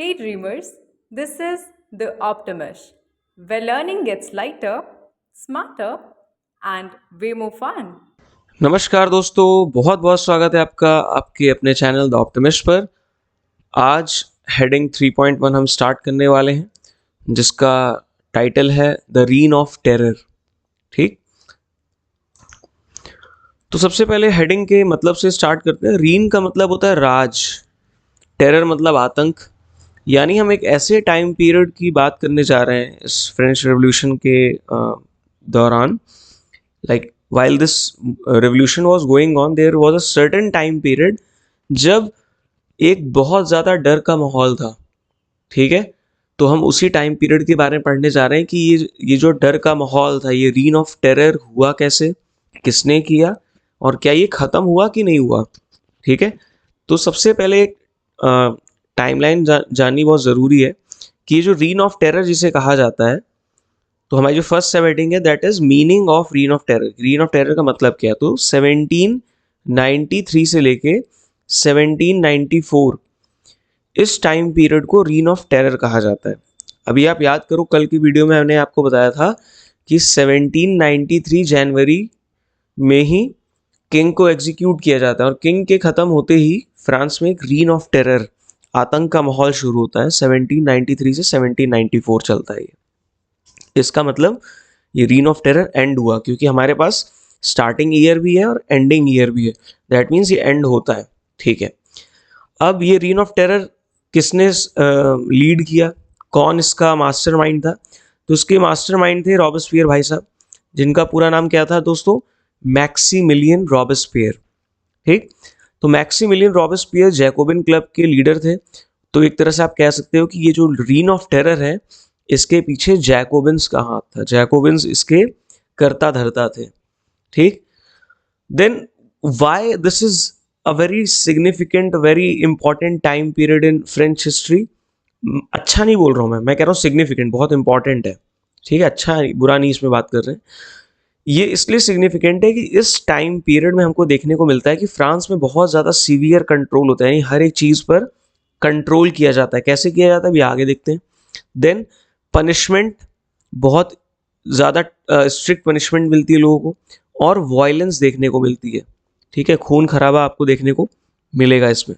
Hey dreamers, this is the Optimist, where learning gets lighter, smarter, and way more fun. नमस्कार दोस्तों, बहुत बहुत स्वागत है आपका आपके अपने चैनल द ऑप्टिमिस्ट पर। आज हेडिंग 3.1 हम स्टार्ट करने वाले हैं, जिसका टाइटल है द रीन ऑफ टेरर। ठीक, तो सबसे पहले हेडिंग के मतलब से स्टार्ट करते हैं। रीन का मतलब होता है राज, टेरर मतलब आतंक। यानी हम एक ऐसे टाइम पीरियड की बात करने जा रहे हैं इस फ्रेंच रेवोल्यूशन के दौरान। like while this revolution was going on, there was a certain time period जब एक बहुत ज़्यादा डर का माहौल था। ठीक है, तो हम उसी टाइम पीरियड के बारे में पढ़ने जा रहे हैं कि ये जो डर का माहौल था, ये रीन ऑफ टेरर हुआ कैसे, किसने किया, और क्या ये ख़त्म हुआ कि नहीं हुआ। ठीक है, तो सबसे पहले टाइमलाइन जाननी बहुत ज़रूरी है कि ये जो रीन ऑफ टेरर जिसे कहा जाता है, तो हमारी जो फर्स्ट सब हेडिंग है that is meaning of reign of terror. Reign of terror का मतलब क्या है? तो 1793 से लेके 1794 इस टाइम पीरियड को रीन ऑफ टेरर कहा जाता है। अभी आप याद करो, कल की वीडियो में हमने आपको बताया था कि 1793 जनवरी में ही किंग को एग्जीक्यूट किया जाता है, और किंग के ख़त्म होते ही फ्रांस में एक रीन ऑफ टेरर, आतंक का माहौल शुरू होता है। 1793 से 1794 चलता है ये। इसका मतलब ये रीन ऑफ टेरर एंड हुआ, क्योंकि हमारे पास स्टार्टिंग ईयर भी है और एंडिंग ईयर भी है। दैट मीन्स ये एंड होता है। ठीक है, अब ये रीन ऑफ टेरर किसने लीड किया, कौन इसका मास्टरमाइंड था? तो उसके मास्टरमाइंड थे रॉबेस्पियर भाई साहब, जिनका पूरा नाम क्या था दोस्तों? Maximilian Robespierre. ठीक, तो मैक्सिमिलियन रॉबेस्पियर जैकोबिन क्लब के लीडर थे। तो एक तरह से आप कह सकते हो कि ये जो रीन ऑफ टेरर है, इसके पीछे जैकोबिन्स का हाथ था। जैकोबिन्स इसके करता धरता थे। ठीक, then why this is a very significant, very important time period in French history. अच्छा नहीं बोल रहा हूँ मैं कह रहा हूँ सिग्निफिकेंट, बहुत इंपॉर्टेंट है। ठीक है, अच्छा बुरा नहीं इसमें बात कर रहे हैं। ये इसलिए सिग्निफिकेंट है कि इस टाइम पीरियड में हमको देखने को मिलता है कि फ्रांस में बहुत ज़्यादा सीवियर कंट्रोल होता है, यानी हर एक चीज़ पर कंट्रोल किया जाता है। कैसे किया जाता है अभी आगे देखते हैं। देन पनिशमेंट, बहुत ज़्यादा स्ट्रिक्ट पनिशमेंट मिलती है लोगों को, और वायलेंस देखने को मिलती है। ठीक है, खून खराबा आपको देखने को मिलेगा इसमें।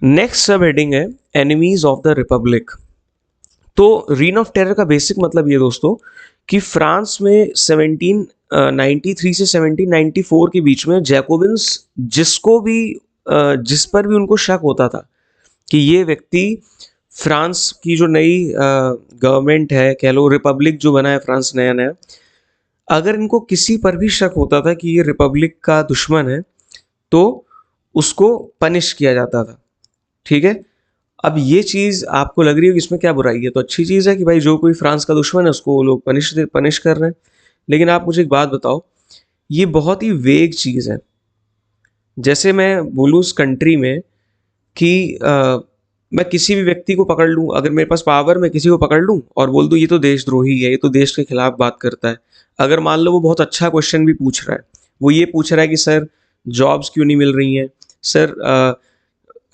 नेक्स्ट सब हेडिंग है एनिमीज ऑफ द रिपब्लिक। तो रीन ऑफ टेरर का बेसिक मतलब ये दोस्तों कि फ्रांस में 1793 से 1794 के बीच में जैकोबिन्स, जिसको भी जिस पर भी उनको शक होता था कि ये व्यक्ति फ्रांस की जो नई गवर्नमेंट है, कह लो रिपब्लिक जो बना है फ्रांस नया नया, अगर इनको किसी पर भी शक होता था कि ये रिपब्लिक का दुश्मन है, तो उसको पनिश किया जाता था। ठीक है, अब ये चीज़ आपको लग रही है कि इसमें क्या बुराई है, तो अच्छी चीज़ है कि भाई जो कोई फ्रांस का दुश्मन है उसको वो लोग पनिश कर रहे हैं। लेकिन आप मुझे एक बात बताओ, ये बहुत ही वेग चीज़ है। जैसे मैं बोलूँ उस कंट्री में कि मैं किसी भी व्यक्ति को पकड़ लूँ, अगर मेरे पास पावर, मैं किसी को पकड़ लूँ और बोल दूँ ये तो देशद्रोही है, ये तो देश के खिलाफ बात करता है। अगर मान लो वो बहुत अच्छा क्वेश्चन भी पूछ रहा है, वो ये पूछ रहा है कि सर जॉब्स क्यों नहीं मिल रही हैं, सर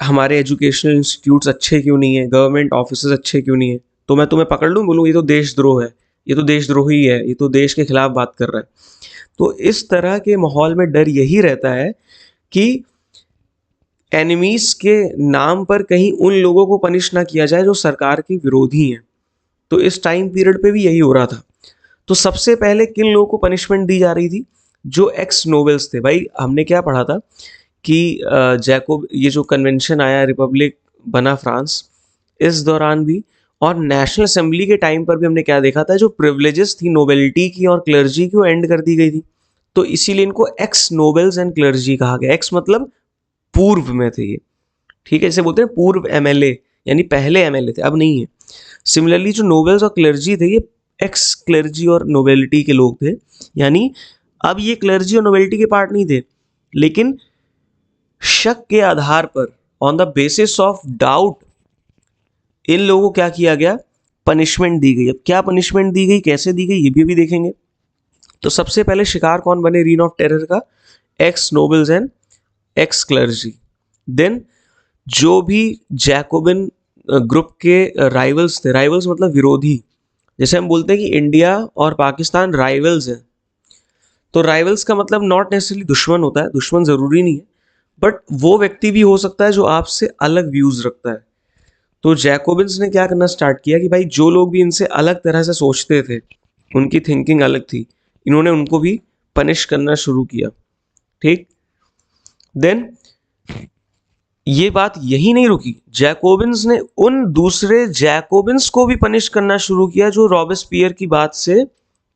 हमारे एजुकेशनल इंस्टीट्यूट्स अच्छे क्यों नहीं है, गवर्नमेंट ऑफिस अच्छे क्यों नहीं है, तो मैं तुम्हें पकड़ लूँ, बोलूँ ये तो देशद्रोह है, ये तो देशद्रोही है, ये तो देश के खिलाफ बात कर रहा है। तो इस तरह के माहौल में डर यही रहता है कि एनिमीज के नाम पर कहीं उन लोगों को पनिश ना किया जाए जो सरकार के विरोधी हैं। तो इस टाइम पीरियड पे भी यही हो रहा था। तो सबसे पहले किन लोगों को पनिशमेंट दी जा रही थी? जो एक्स नोबल्स थे। भाई हमने क्या पढ़ा था कि जैकोब, ये जो कन्वेंशन आया, रिपब्लिक बना फ्रांस, इस दौरान भी और नेशनल असेंबली के टाइम पर भी हमने क्या देखा था, जो प्रिविलेजेस थी नोबेलिटी की और क्लर्जी की, वो एंड कर दी गई थी। तो इसीलिए इनको एक्स नोबल्स एंड क्लर्जी कहा गया। एक्स मतलब पूर्व में थे ये। ठीक है, जैसे बोलते हैं पूर्व एमएलए, यानी पहले एमएलए थे, अब नहीं है। सिमिलरली जो नोबल्स और क्लर्जी थे, ये एक्स क्लर्जी और नोबेलिटी के लोग थे, यानी अब ये क्लर्जी और नोबेलिटी के पार्ट नहीं थे, लेकिन शक के आधार पर, on the basis of doubt, इन लोगों को क्या किया गया? पनिशमेंट दी गई। अब क्या पनिशमेंट दी गई, कैसे दी गई, ये भी अभी देखेंगे। तो सबसे पहले शिकार कौन बने रीन ऑफ टेरर का? Ex nobles and ex clergy. Then जो भी जैकोबिन ग्रुप के राइवल्स थे, राइवल्स मतलब विरोधी, जैसे हम बोलते हैं कि इंडिया और पाकिस्तान राइवल्स हैं, तो राइवल्स का मतलब नॉट नेसेसरली दुश्मन होता है, दुश्मन ज़रूरी नहीं है, बट वो व्यक्ति भी हो सकता है जो आपसे अलग व्यूज़ रखता है। तो जैकोबिन्स ने क्या करना स्टार्ट किया कि भाई जो लोग भी इनसे अलग तरह से सोचते थे, उनकी थिंकिंग अलग थी, इन्होंने उनको भी पनिश करना शुरू किया। ठीक, देन ये बात यही नहीं रुकी, जैकोबिन्स ने उन दूसरे जैकोबिन्स को भी पनिश करना शुरू किया जो रॉबेस्पियर की बात से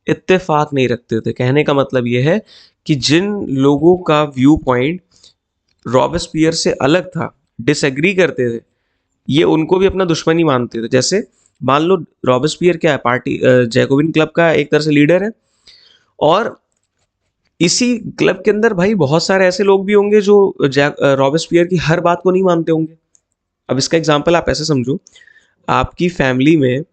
इत्तेफाक नहीं रखते थे। कहने का मतलब ये है कि जिन लोगों का व्यू पॉइंट रॉबेस्पियर से अलग था, डिसएग्री करते थे, ये उनको भी अपना दुश्मन ही मानते थे। जैसे मान लो रॉबेस्पियर क्या है, पार्टी जैकोबिन क्लब का एक तरह से लीडर है, और इसी क्लब के अंदर भाई बहुत सारे ऐसे लोग भी होंगे जो रॉबेस्पियर की हर बात को नहीं मानते होंगे। अब इसका एग्जांपल आप ऐसे समझो, आपकी फैमिली में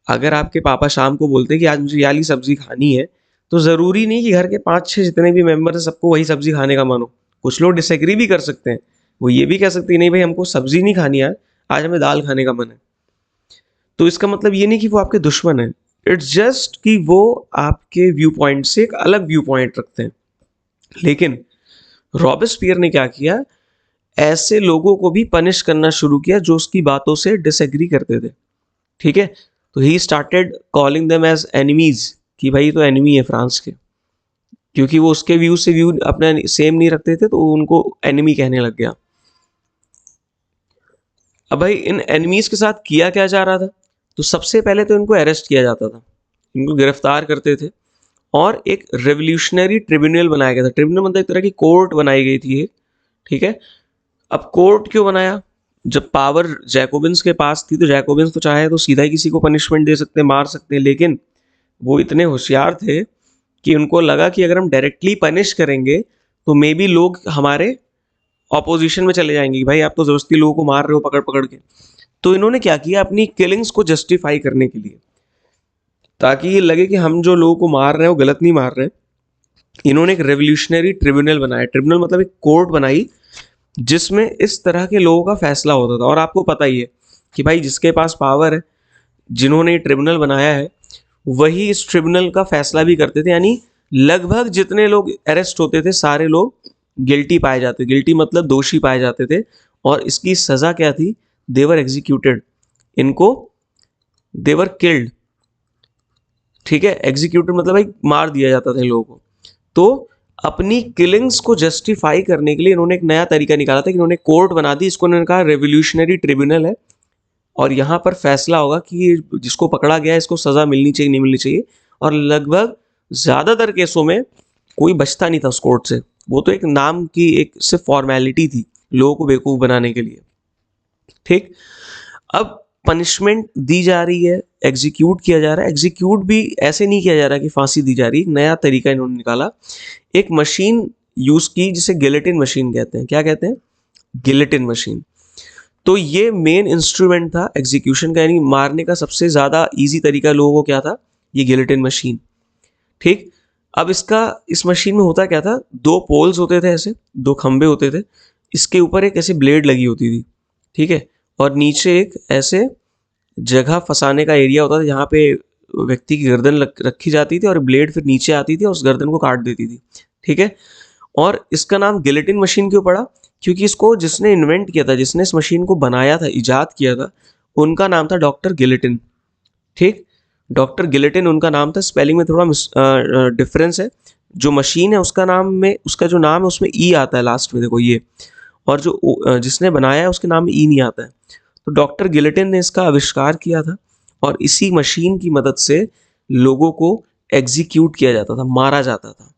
अगर आपके पापा शाम को बोलते हैं कि आज मुझे ये वाली सब्जी खानी है, तो ज़रूरी नहीं कि घर के 5-6 जितने भी मेंबर हैं सबको वही सब्जी खाने का मन हो। कुछ लोग डिसएग्री भी कर सकते हैं, वो ये भी कह सकते हैं नहीं भाई हमको सब्जी नहीं खानी है, आज हमें दाल खाने का मन है। तो इसका मतलब ये नहीं कि वो आपके दुश्मन है, इट्स जस्ट कि वो आपके व्यू पॉइंट से एक अलग व्यू पॉइंट रखते हैं। लेकिन रॉबेस्पियर ने क्या किया, ऐसे लोगों को भी पनिश करना शुरू किया जो उसकी बातों से डिसएग्री करते थे। ठीक है, तो he started calling them as enemies, कि भाई तो एनिमी है फ्रांस के, क्योंकि वो उसके व्यू से व्यू अपना सेम नहीं रखते थे, तो उनको एनिमी कहने लग गया। अब भाई इन एनिमीज के साथ किया क्या जा रहा था, तो सबसे पहले तो इनको अरेस्ट किया जाता था, इनको गिरफ्तार करते थे, और एक रेवोल्यूशनरी ट्रिब्यूनल बनाया गया था। ट्रिब्यूनल मतलब एक तरह की कोर्ट बनाई गई थी ये। ठीक है, अब कोर्ट क्यों बनाया, जब पावर जैकोबिन्स के पास थी तो जैकोबिन्स तो चाहे तो सीधा ही किसी को पनिशमेंट दे सकते, मार सकते, लेकिन वो इतने होशियार थे कि उनको लगा कि अगर हम डायरेक्टली पनिश करेंगे तो मे बी लोग हमारे ऑपोजिशन में चले जाएंगे कि भाई आप तो जबरदस्ती लोगों को मार रहे हो पकड़ पकड़ के। तो इन्होंने क्या किया, अपनी किलिंग्स को जस्टिफाई करने के लिए, ताकि ये लगे कि हम जो लोगों को मार रहे हैं वो गलत नहीं मार रहे हैं, इन्होंने एक रेवोल्यूशनरी ट्रिब्यूनल बनाया। ट्रिब्यूनल मतलब एक कोर्ट बनाई जिसमें इस तरह के लोगों का फैसला होता था। और आपको पता ही है कि भाई जिसके पास पावर है, जिन्होंने ये ट्रिब्यूनल बनाया है, वही इस ट्रिब्यूनल का फैसला भी करते थे। यानी लगभग जितने लोग अरेस्ट होते थे सारे लोग गिल्टी पाए जाते, गिल्टी मतलब दोषी पाए जाते थे, और इसकी सज़ा क्या थी, देवर एग्जीक्यूटेड, इनको देवर किल्ड। ठीक है, एग्जीक्यूटेड मतलब भाई मार दिया जाता था इन लोगों को। तो अपनी किलिंग्स को जस्टिफाई करने के लिए इन्होंने एक नया तरीका निकाला था कि इन्होंने कोर्ट बना दी, इसको इन्होंने कहा रेवोल्यूशनरी ट्रिब्यूनल है, और यहाँ पर फैसला होगा कि जिसको पकड़ा गया है इसको सज़ा मिलनी चाहिए नहीं मिलनी चाहिए। और लगभग ज़्यादातर केसों में कोई बचता नहीं था उस कोर्ट से, वो तो एक नाम की एक सिर्फ फॉर्मेलिटी थी लोगों को बेवकूफ़ बनाने के लिए। ठीक, अब पनिशमेंट दी जा रही है, एग्जीक्यूट किया जा रहा है। एग्जीक्यूट भी ऐसे नहीं किया जा रहा कि फांसी दी जा रही, एक नया तरीका इन्होंने निकाला, एक मशीन यूज़ की जिसे गिलेटिन मशीन कहते हैं। क्या कहते हैं, गिलेटिन मशीन। तो ये मेन इंस्ट्रूमेंट था एग्जीक्यूशन का, यानी मारने का सबसे ज़्यादा इजी तरीका लोगों को क्या था, ये गिलेटिन मशीन। ठीक, अब इस मशीन में होता क्या था, दो पोल्स होते थे, ऐसे दो खंबे होते थे, इसके ऊपर एक ऐसी ब्लेड लगी होती थी। ठीक है, और नीचे एक ऐसे जगह फंसाने का एरिया होता था जहाँ पे व्यक्ति की गर्दन रखी जाती थी, और ब्लेड फिर नीचे आती थी और उस गर्दन को काट देती थी। ठीक है, और इसका नाम गिलेटिन मशीन क्यों पड़ा, क्योंकि इसको जिसने इन्वेंट किया था, जिसने इस मशीन को बनाया था, इजाद किया था, उनका नाम था डॉक्टर गिलेटिन। ठीक, डॉक्टर गिलेटिन उनका नाम था, स्पेलिंग में थोड़ा डिफरेंस है। जो मशीन है उसका नाम में, उसका जो नाम है उसमें ई आता है लास्ट में, देखो ये, और जो जिसने बनाया है उसके नाम में ई नहीं आता है। तो डॉक्टर गिलेटिन ने इसका आविष्कार किया था, और इसी मशीन की मदद से लोगों को एग्जीक्यूट किया जाता था, मारा जाता था।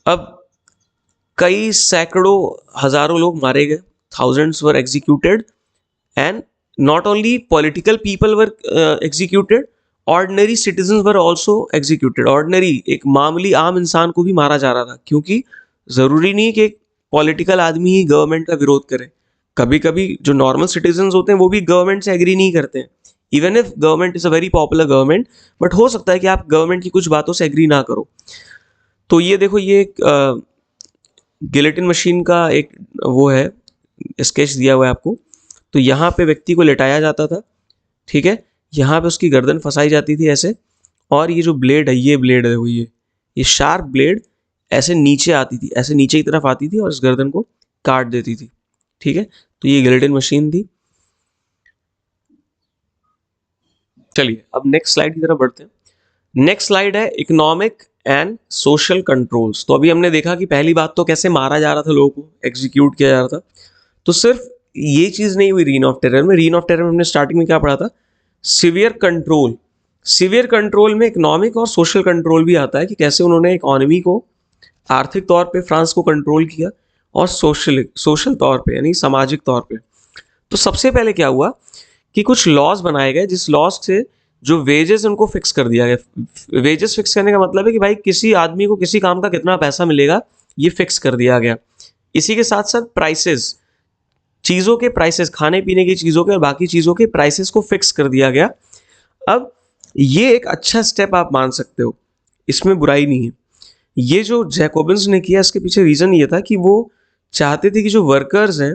अब कई सैकड़ों हजारों लोग मारे गए, thousands were executed, and not only political people were executed, ordinary citizens were also executed। ordinary एक मामूली आम इंसान को भी मारा जा रहा था, क्योंकि ज़रूरी नहीं कि एक पॉलिटिकल आदमी ही गवर्नमेंट का विरोध करे, कभी कभी जो नॉर्मल सिटीजन्स होते हैं वो भी गवर्नमेंट से एग्री नहीं करते हैं, even if government is a very popular government, but हो सकता है कि आप गवर्नमेंट की कुछ बातों से एग्री ना करो। तो ये देखो, ये एक गिलेटिन मशीन का एक वो है, स्केच दिया हुआ है आपको। तो यहाँ पे व्यक्ति को लेटाया जाता था, ठीक है, यहाँ पे उसकी गर्दन फंसाई जाती थी ऐसे, और ये जो ब्लेड है, ये ब्लेड है वो, ये शार्प ब्लेड ऐसे नीचे आती थी, ऐसे नीचे की तरफ आती थी और इस गर्दन को काट देती थी, ठीक है। तो ये गिलेटिन मशीन थी। चलिए अब नेक्स्ट स्लाइड की तरफ बढ़ते हैं। नेक्स्ट स्लाइड है इकोनॉमिक एंड सोशल कंट्रोल्स। तो अभी हमने देखा कि पहली बात तो कैसे मारा जा रहा था, लोगों को एग्जीक्यूट किया जा रहा था। तो सिर्फ ये चीज नहीं हुई रीन ऑफ टेरर में। रीन ऑफ टेरर में हमने स्टार्टिंग में क्या पढ़ा था, सिवियर कंट्रोल। सिवियर कंट्रोल में इकोनॉमिक और सोशल कंट्रोल भी आता है कि कैसे उन्होंने इकोनॉमी को, आर्थिक तौर पे फ्रांस को कंट्रोल किया, और सोशल तौर पे यानी सामाजिक तौर पे। तो सबसे पहले क्या हुआ कि कुछ लॉज बनाए गए, जिस लॉज से जो वेजेस उनको फिक्स कर दिया गया। वेजेस फिक्स करने का मतलब है कि भाई किसी आदमी को किसी काम का कितना पैसा मिलेगा, ये फिक्स कर दिया गया। इसी के साथ साथ प्राइसेस, चीज़ों के प्राइसेस, खाने पीने की चीज़ों के और बाकी चीज़ों के प्राइसेस को फिक्स कर दिया गया। अब ये एक अच्छा स्टेप आप मान सकते हो, इसमें बुराई नहीं है। ये जो जैकोबिन्स ने किया, इसके पीछे रीज़न ये था कि वो चाहते थे कि जो वर्कर्स हैं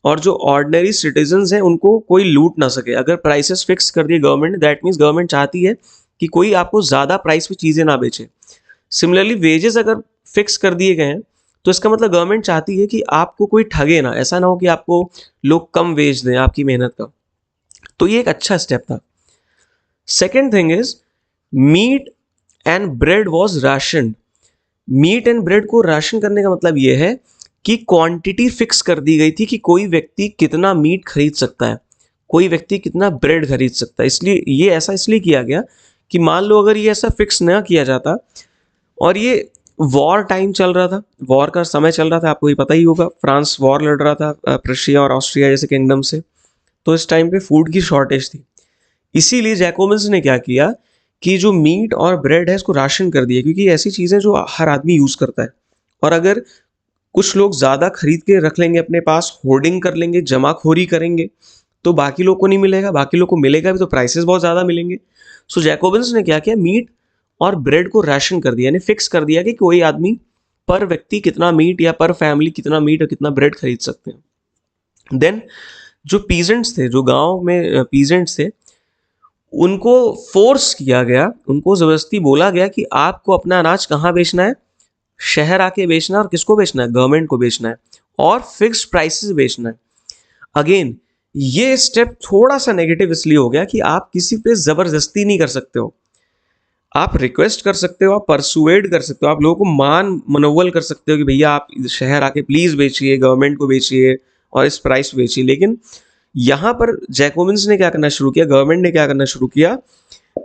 और जो ऑर्डिनरी सिटीजन्स हैं उनको कोई लूट ना सके। अगर प्राइसेस फिक्स कर दिए गवर्नमेंट ने, दैट मीन्स गवर्नमेंट चाहती है कि कोई आपको ज़्यादा प्राइस पे चीज़ें ना बेचे। सिमिलरली वेजेस अगर फिक्स कर दिए गए हैं तो इसका मतलब गवर्नमेंट चाहती है कि आपको कोई ठगे ना, ऐसा ना हो कि आपको लोग कम वेज दें आपकी मेहनत का। तो ये एक अच्छा स्टेप था। Second thing is meat and bread was ration. Meat and bread को राशन करने का मतलब यह है कि क्वांटिटी फिक्स कर दी गई थी कि कोई व्यक्ति कितना मीट खरीद सकता है, कोई व्यक्ति कितना ब्रेड खरीद सकता है। इसलिए ये ऐसा इसलिए किया गया कि मान लो अगर ये ऐसा फिक्स ना किया जाता, और ये वॉर टाइम चल रहा था, वॉर का समय चल रहा था, आपको ये पता ही होगा, फ्रांस वॉर लड़ रहा था प्रशिया और ऑस्ट्रिया जैसे किंगडम से। तो इस टाइम पे फूड की शॉर्टेज थी। इसीलिए जैकोबिन्स ने क्या किया कि जो मीट और ब्रेड है इसको राशन कर दिया, क्योंकि ऐसी चीज़ें जो हर आदमी यूज़ करता है, और अगर कुछ लोग ज़्यादा खरीद के रख लेंगे अपने पास, होर्डिंग कर लेंगे, जमाखोरी करेंगे, तो बाकी लोग को नहीं मिलेगा, बाकी लोग को मिलेगा भी तो प्राइसेस बहुत ज़्यादा मिलेंगे। सो जैकोबिन्स ने क्या किया, मीट और ब्रेड को राशन कर दिया, यानी फिक्स कर दिया कि कोई आदमी पर व्यक्ति कितना मीट या पर फैमिली कितना मीट और कितना ब्रेड खरीद सकते हैं। देन जो पीजेंट्स थे, जो गांव में पीजेंट्स थे, उनको फोर्स किया गया, उनको ज़बरदस्ती बोला गया कि आपको अपना अनाज कहाँ बेचना है, शहर आके बेचना है, और किसको बेचना है, गवर्नमेंट को बेचना है, और फिक्स्ड प्राइसेस बेचना है। अगेन ये स्टेप थोड़ा सा नेगेटिव इसलिए हो गया कि आप किसी पे ज़बरदस्ती नहीं कर सकते हो, आप रिक्वेस्ट कर सकते हो, आप परसुएड कर सकते हो, आप लोगों को मनोवल कर सकते हो कि भैया आप शहर आके प्लीज़ बेचिए, गवर्नमेंट को बेचिए और इस प्राइस पे बेचिए। लेकिन यहाँ पर जैकोबिन्स ने क्या करना शुरू किया, गवर्नमेंट ने क्या करना शुरू किया,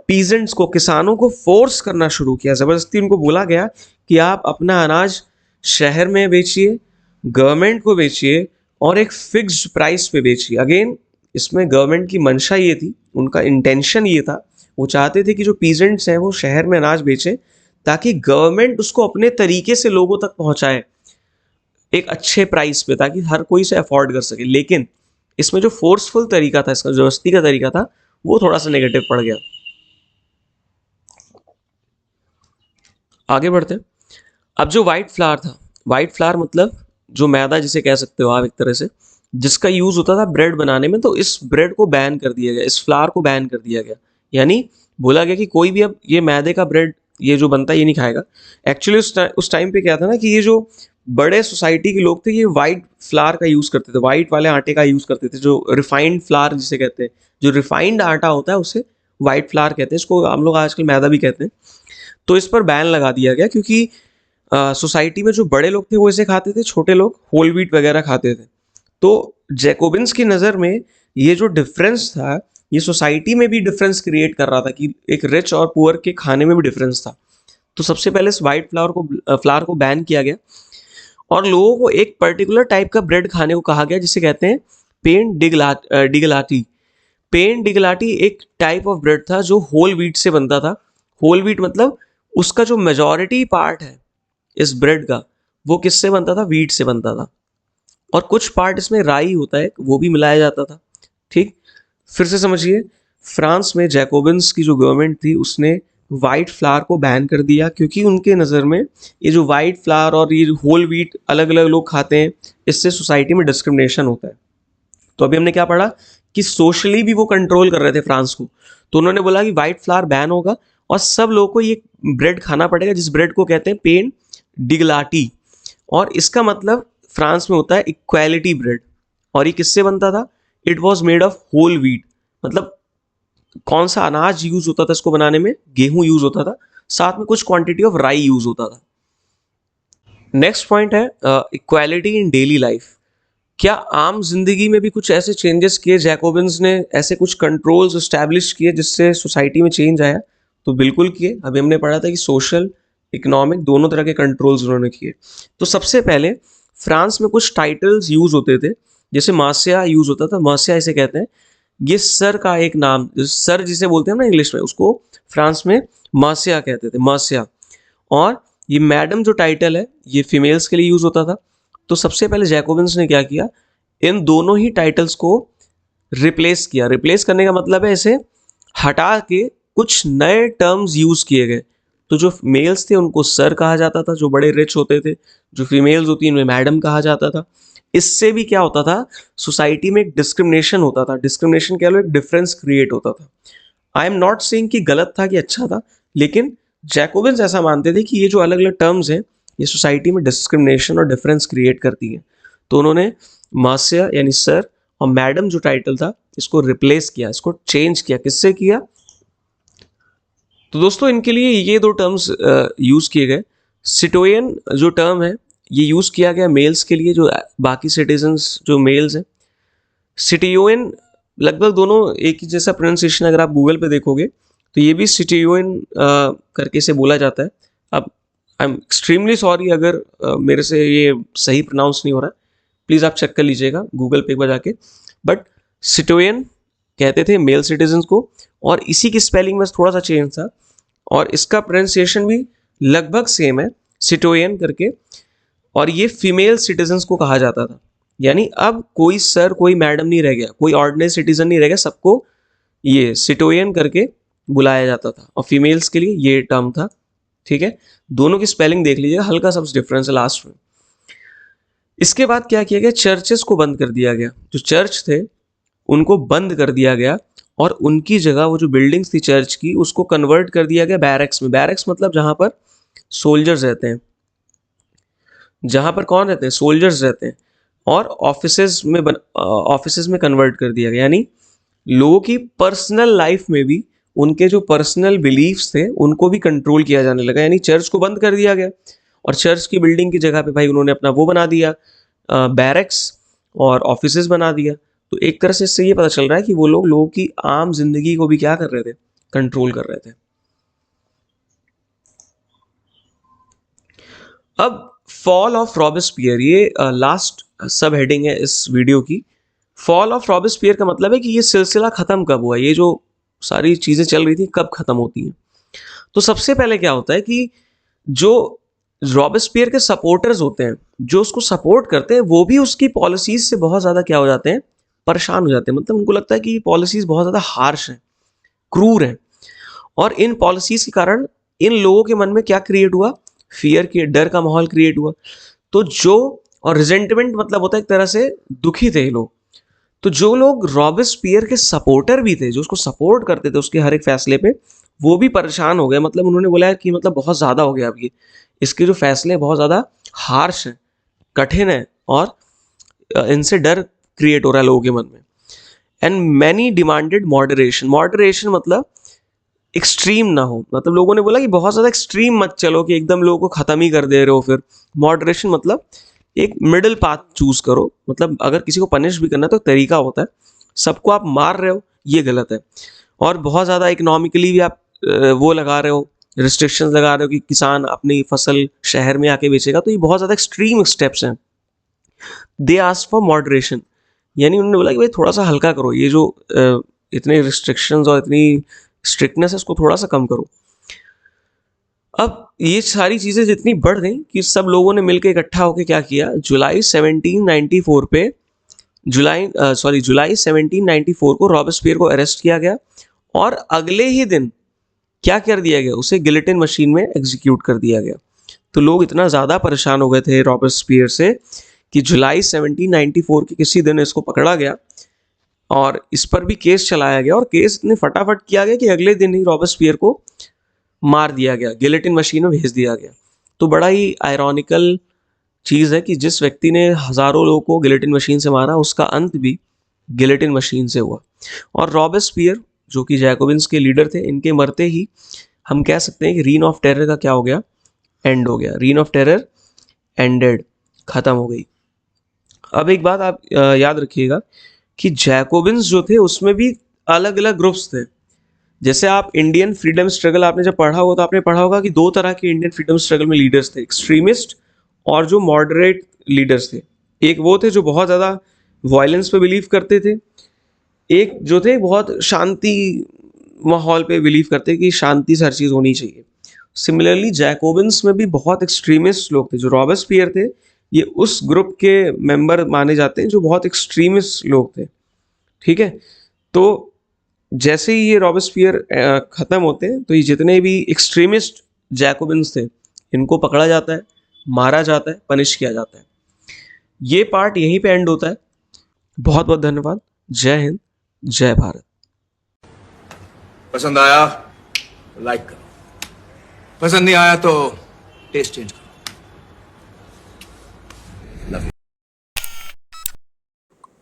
पीजेंट्स को, किसानों को फोर्स करना शुरू किया। ज़बरदस्ती उनको बोला गया कि आप अपना अनाज शहर में बेचिए, गवर्नमेंट को बेचिए और एक फिक्स्ड प्राइस पे बेचिए। अगेन इसमें गवर्नमेंट की मंशा ये थी, उनका इंटेंशन ये था, वो चाहते थे कि जो पीजेंट्स हैं वो शहर में अनाज बेचें ताकि गवर्नमेंट उसको अपने तरीके से लोगों तक पहुंचाए एक अच्छे प्राइस पे, ताकि हर कोई से अफोर्ड कर सके। लेकिन इसमें जो फोर्सफुल तरीका था, इसका जबरदस्ती का तरीका था, वो थोड़ा सा नेगेटिव पड़ गया। आगे बढ़ते हैं। अब जो वाइट फ्लावर था, वाइट फ्लावर मतलब जो मैदा जिसे कह सकते हो आप एक तरह से, जिसका यूज होता था ब्रेड बनाने में, तो इस ब्रेड को बैन कर दिया गया, इस फ्लावर को बैन कर दिया गया। यानी बोला गया कि कोई भी अब ये मैदे का ब्रेड ये जो बनता है ये नहीं खाएगा। एक्चुअली उस टाइम पे क्या था ना कि ये जो बड़े सोसाइटी के लोग थे ये वाइट फ्लावर का यूज़ करते थे, वाइट वाले आटे का यूज़ करते थे, जो रिफाइंड फ्लावर जिसे कहते हैं, जो रिफाइंड आटा होता है उसे वाइट फ्लावर कहते हैं, इसको हम लोग आजकल मैदा भी कहते हैं। तो इस पर बैन लगा दिया गया क्योंकि सोसाइटी में जो बड़े लोग थे वो इसे खाते थे, छोटे लोग होल व्हीट वगैरह खाते थे। तो जैकोबिन्स की नज़र में ये जो डिफरेंस था, ये सोसाइटी में भी डिफरेंस क्रिएट कर रहा था कि एक रिच और पुअर के खाने में भी डिफरेंस था। तो सबसे पहले इस वाइट फ्लावर को बैन किया गया और लोगों को एक पर्टिकुलर टाइप का ब्रेड खाने को कहा गया जिसे कहते हैं पेन डिगलाटी। पेन डिगलाटी एक टाइप ऑफ ब्रेड था जो होल व्हीट से बनता था। होल व्हीट मतलब उसका जो मेजॉरिटी पार्ट है इस ब्रेड का, वो किससे बनता था, व्हीट से बनता था, और कुछ पार्ट इसमें राई होता है वो भी मिलाया जाता था। ठीक, फिर से समझिए, फ्रांस में जैकोबिन्स की जो गवर्नमेंट थी उसने वाइट फ्लावर को बैन कर दिया, क्योंकि उनके नज़र में ये जो वाइट फ्लावर और ये होल व्हीट अलग अलग लोग खाते हैं, इससे सोसाइटी में डिस्क्रिमिनेशन होता है। तो अभी हमने क्या पढ़ा कि सोशली भी वो कंट्रोल कर रहे थे फ्रांस को, तो उन्होंने बोला कि वाइट फ्लावर बैन होगा और सब लोगों को ये ब्रेड खाना पड़ेगा, जिस ब्रेड को कहते हैं पेन डिगलाटी, और इसका मतलब फ्रांस में होता है इक्वालिटी ब्रेड। और ये किससे बनता था? It was made of whole wheat, मतलब कौन सा अनाज यूज होता था इसको बनाने में? गेहूं यूज होता था, साथ में कुछ क्वांटिटी ऑफ राई यूज होता था। नेक्स्ट पॉइंट है इक्वालिटी इन डेली लाइफ। क्या आम जिंदगी में भी कुछ ऐसे चेंजेस किए जैकोबिन्स ने, ऐसे कुछ कंट्रोल्स इस्टेब्लिश किए जिससे सोसाइटी में चेंज आया? तो बिल्कुल किए। अभी हमने पढ़ा था कि सोशल इकोनॉमिक दोनों तरह के कंट्रोल्स उन्होंने किए। तो सबसे पहले फ्रांस में कुछ टाइटल्स यूज होते थे, जैसे मासिया यूज होता था। मासिया इसे कहते हैं, ये सर का एक नाम, सर जिसे बोलते हैं ना इंग्लिश में, उसको फ्रांस में मासिया कहते थे, मासिया। और ये मैडम जो टाइटल है, ये फीमेल्स के लिए यूज होता था। तो सबसे पहले जैकोबिन्स ने क्या किया, इन दोनों ही टाइटल्स को रिप्लेस किया। रिप्लेस करने का मतलब है इसे हटा के कुछ नए टर्म्स यूज किए गए। तो जो मेल्स थे उनको सर कहा जाता था, जो बड़े रिच होते थे, जो फीमेल्स होती उन्हें मैडम कहा जाता था। इससे भी क्या होता था, सोसाइटी में एक डिस्क्रिमिनेशन होता था। डिस्क्रिमिनेशन कह लो, एक डिफरेंस क्रिएट होता था। आई एम नॉट सेइंग कि गलत था कि अच्छा था, लेकिन जैकोबिन्स ऐसा मानते थे कि ये जो अलग अलग टर्म्स हैं, ये सोसाइटी में डिस्क्रिमिनेशन और डिफरेंस क्रिएट करती हैं। तो उन्होंने मासिया यानी सर और मैडम जो टाइटल था, इसको रिप्लेस किया, इसको चेंज किया। किससे किया? तो दोस्तों इनके लिए ये दो टर्म्स यूज किए गए। सिटोयन जो टर्म है, ये यूज किया गया मेल्स के लिए, जो बाकी सिटीजन्स जो मेल्स हैं। सिटियोन लगभग दोनों एक ही जैसा प्रोनाउंसिएशन, अगर आप गूगल पे देखोगे तो ये भी सिटियोन करके से बोला जाता है। अब आई एम एक्सट्रीमली सॉरी अगर मेरे से ये सही प्रोनाउंस नहीं हो रहा है, प्लीज़ आप चेक कर लीजिएगा गूगल पे एक बार जाके। बट सिटोयन कहते थे मेल सिटीजन्स को, और इसी की स्पेलिंग में थोड़ा सा चेंज था, और इसका प्रोनाउंसिएशन भी लगभग सेम है, सिटोयन करके। और ये फीमेल सिटीजन्स को कहा जाता था। यानी अब कोई सर कोई मैडम नहीं रह गया, कोई ऑर्डिनरी सिटीजन नहीं रह गया, सबको ये सिटोयन करके बुलाया जाता था, और फीमेल्स के लिए ये टर्म था। ठीक है, दोनों की स्पेलिंग देख लीजिएगा, हल्का सा डिफरेंस है लास्ट में। इसके बाद क्या किया गया, चर्चेस को बंद कर दिया गया। जो चर्च थे उनको बंद कर दिया गया, और उनकी जगह वो जो बिल्डिंग्स थी चर्च की, उसको कन्वर्ट कर दिया गया बैरक्स में। बैरक्स मतलब जहाँ पर सोल्जर्स रहते हैं, जहाँ पर कौन रहते हैं? सोल्जर्स रहते हैं। और ऑफिसेज में कन्वर्ट कर दिया गया। यानी लोगों की पर्सनल लाइफ में भी उनके जो पर्सनल बिलीफ्स थे उनको भी कंट्रोल किया जाने लगा। यानी चर्च को बंद कर दिया गया, और चर्च की बिल्डिंग की जगह पे भाई उन्होंने अपना वो बना दिया, बैरक्स और ऑफिसेज बना दिया। तो एक तरह से इससे ये पता चल रहा है कि वो लोग लोगों की आम जिंदगी को भी क्या कर रहे थे? कंट्रोल कर रहे थे। अब फॉल ऑफ रॉबेस्पियर, ये लास्ट सब हेडिंग है इस वीडियो की। फॉल ऑफ रॉबेस्पियर का मतलब है कि ये सिलसिला खत्म कब हुआ, ये जो सारी चीजें चल रही थी कब खत्म होती हैं। तो सबसे पहले क्या होता है कि जो रॉबेस्पियर के सपोर्टर्स होते हैं, जो उसको सपोर्ट करते हैं, वो भी उसकी पॉलिसीज से बहुत ज्यादा क्या हो जाते हैं? परेशान हो जाते हैं। मतलब उनको लगता है कि ये पॉलिसीज बहुत ज्यादा हार्श हैं, क्रूर हैं। और इन पॉलिसीज के कारण इन लोगों के मन में क्या क्रिएट हुआ? फियर की, डर का माहौल क्रिएट हुआ। तो जो, और रिजेंटमेंट मतलब होता है एक तरह से दुखी थे ये लोग। तो जो लोग रॉबेस्पियर के सपोर्टर भी थे, जो उसको सपोर्ट करते थे उसके हर एक फैसले पे, वो भी परेशान हो गए। मतलब उन्होंने बोला कि मतलब बहुत ज़्यादा हो गया अब ये, इसके जो फैसले बहुत ज़्यादा हार्श हैं, कठिन है, और इनसे डर क्रिएट हो रहा है लोगों के मन में। And many demanded moderation. Moderation मतलब एक्सट्रीम ना हो। मतलब लोगों ने बोला कि बहुत ज़्यादा एक्सट्रीम मत चलो कि एकदम लोगों को ख़त्म ही कर दे रहे हो। फिर मॉडरेशन मतलब एक मिडिल पाथ चूज करो। मतलब अगर किसी को पनिश भी करना है तो तरीका होता है, सबको आप मार रहे हो ये गलत है। और बहुत ज़्यादा इकोनॉमिकली भी आप वो लगा रहे हो, रिस्ट्रिक्शंस लगा रहे हो कि किसान अपनी फसल शहर में आके बेचेगा, तो ये बहुत ज़्यादा एक्सट्रीम स्टेप्स हैं। दे आस्क फॉर मॉडरेशन, यानी उन्होंने बोला कि भाई थोड़ा सा हल्का करो, ये जो इतने रिस्ट्रिक्शंस और इतनी स्ट्रिक्टनेस है उसको थोड़ा सा कम करो। अब ये सारी चीज़ें जितनी बढ़ गई कि सब लोगों ने मिलकर इकट्ठा होकर क्या किया, जुलाई 1794 पे जुलाई 1794 को रॉबेस्पियर को अरेस्ट किया गया। और अगले ही दिन क्या कर दिया गया, उसे गिलेटिन मशीन में एग्जीक्यूट कर दिया गया। तो लोग इतना ज़्यादा परेशान हो गए थे रॉबर्टस्पियर से कि जुलाई 1794 के किसी दिन इसको पकड़ा गया और इस पर भी केस चलाया गया, और केस इतने फटाफट किया गया कि अगले दिन ही रॉबर्टस्पियर को मार दिया गया, गिलेटिन मशीन में भेज दिया गया। तो बड़ा ही आयरॉनिकल चीज़ है कि जिस व्यक्ति ने हज़ारों लोगों को गिलेटिन मशीन से मारा, उसका अंत भी गिलेटिन मशीन से हुआ। और रॉबर्टस्पियर जो कि जैकोबिन्स के लीडर थे, इनके मरते ही हम कह सकते हैं कि रीन ऑफ टेरर का क्या हो गया, एंड हो गया। रीन ऑफ टेरर एंडेड, खत्म हो गई। अब एक बात आप याद रखिएगा कि जैकोबिन्स जो थे उसमें भी अलग अलग ग्रुप्स थे। जैसे आप इंडियन फ्रीडम स्ट्रगल आपने जब पढ़ा होगा तो आपने पढ़ा होगा कि दो तरह के इंडियन फ्रीडम स्ट्रगल में लीडर्स थे, एक्सट्रीमिस्ट और जो मॉडरेट लीडर्स थे। एक वो थे जो बहुत ज़्यादा वायलेंस पे बिलीव करते थे, एक जो थे बहुत शांति माहौल पे बिलीव करते कि शांति से हर चीज़ होनी चाहिए। सिमिलरली जैकोबिन्स में भी बहुत एक्सट्रीमिस्ट लोग थे। जो रॉबर्टस्पियर थे, ये उस ग्रुप के मेंबर माने जाते हैं जो बहुत एक्सट्रीमिस्ट लोग थे। ठीक है, तो जैसे ही ये रॉबर्टस्पियर ख़त्म होते हैं तो ये जितने भी एक्सट्रीमिस्ट जैकोबिन्स थे, इनको पकड़ा जाता है, मारा जाता है, पनिश किया जाता है। ये पार्ट यहीं पे एंड होता है। बहुत बहुत धन्यवाद। जय हिंद, जय भारत। पसंद आया लाइक करो, पसंद नहीं आया तो टेस्ट चेंज करो।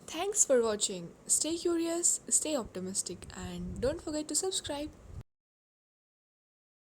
Thanks for watching. Stay curious, stay optimistic, and don't forget to subscribe.